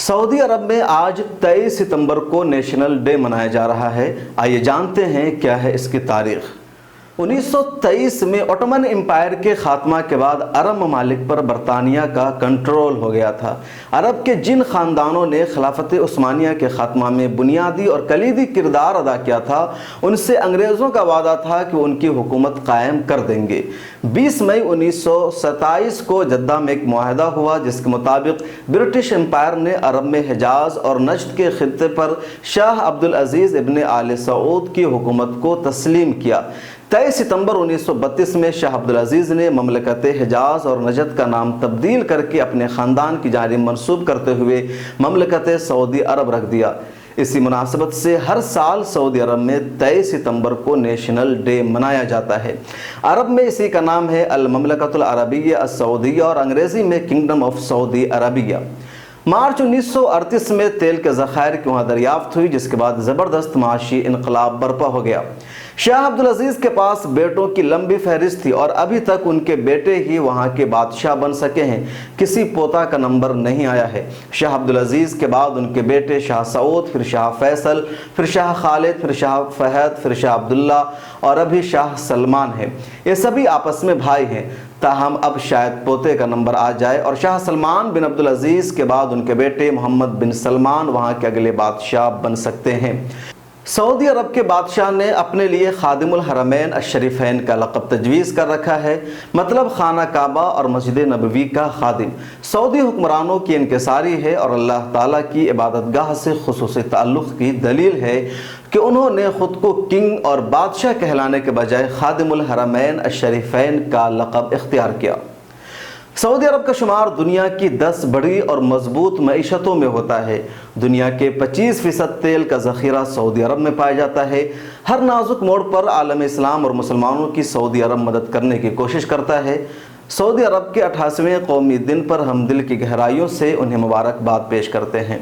سعودی عرب میں آج 23 ستمبر کو نیشنل ڈے منایا جا رہا ہے۔ آئیے جانتے ہیں کیا ہے اس کی تاریخ۔ 1923 میں عثمانی امپائر کے خاتمہ کے بعد عرب ممالک پر برطانیہ کا کنٹرول ہو گیا تھا۔ عرب کے جن خاندانوں نے خلافت عثمانیہ کے خاتمہ میں بنیادی اور کلیدی کردار ادا کیا تھا، ان سے انگریزوں کا وعدہ تھا کہ وہ ان کی حکومت قائم کر دیں گے۔ 20 مئی 1927 کو جدہ میں ایک معاہدہ ہوا جس کے مطابق برٹش امپائر نے عرب میں حجاز اور نجد کے خطے پر شاہ عبدالعزیز ابن آل سعود کی حکومت کو تسلیم کیا۔ 23 ستمبر 1932 میں شاہ عبدالعزیز نے مملکت حجاز اور نجد کا نام تبدیل کر کے اپنے خاندان کی جانب منسوب کرتے ہوئے مملکت سعودی عرب رکھ دیا۔ اسی مناسبت سے ہر سال سعودی عرب میں 23 ستمبر کو نیشنل ڈے منایا جاتا ہے۔ عرب میں اسی کا نام ہے المملکۃ العربیہ السعودیہ اور انگریزی میں kingdom of Saudi Arabia. March 1938 میں تیل کے ذخائر کی وہاں دریافت ہوئی، جس کے بعد زبردست معاشی انقلاب برپا ہو گیا۔ شاہ عبدالعزیز کے پاس بیٹوں کی لمبی فہرست تھی اور ابھی تک ان کے بیٹے ہی وہاں کے بادشاہ بن سکے ہیں، کسی پوتا کا نمبر نہیں آیا ہے۔ شاہ عبدالعزیز کے بعد ان کے بیٹے شاہ سعود، پھر شاہ فیصل، پھر شاہ خالد، پھر شاہ فہد، پھر شاہ عبداللہ اور ابھی شاہ سلمان ہیں۔ یہ سبھی آپس میں بھائی ہیں، تاہم اب شاید پوتے کا نمبر آ جائے اور شاہ سلمان بن عبدالعزیز کے بعد ان کے بیٹے محمد بن سلمان وہاں کے اگلے بادشاہ بن سکتے ہیں۔ سعودی عرب کے بادشاہ نے اپنے لیے خادم الحرمین الشریفین کا لقب تجویز کر رکھا ہے، مطلب خانہ کعبہ اور مسجد نبوی کا خادم۔ سعودی حکمرانوں کی انکساری ہے اور اللہ تعالیٰ کی عبادت گاہ سے خصوصی تعلق کی دلیل ہے کہ انہوں نے خود کو کنگ اور بادشاہ کہلانے کے بجائے خادم الحرمین الشریفین کا لقب اختیار کیا۔ سعودی عرب کا شمار دنیا کی 10 بڑی اور مضبوط معیشتوں میں ہوتا ہے۔ دنیا کے 25% تیل کا ذخیرہ سعودی عرب میں پایا جاتا ہے۔ ہر نازک موڑ پر عالم اسلام اور مسلمانوں کی سعودی عرب مدد کرنے کی کوشش کرتا ہے۔ سعودی عرب کے 88ویں قومی دن پر ہم دل کی گہرائیوں سے انہیں مبارکباد پیش کرتے ہیں۔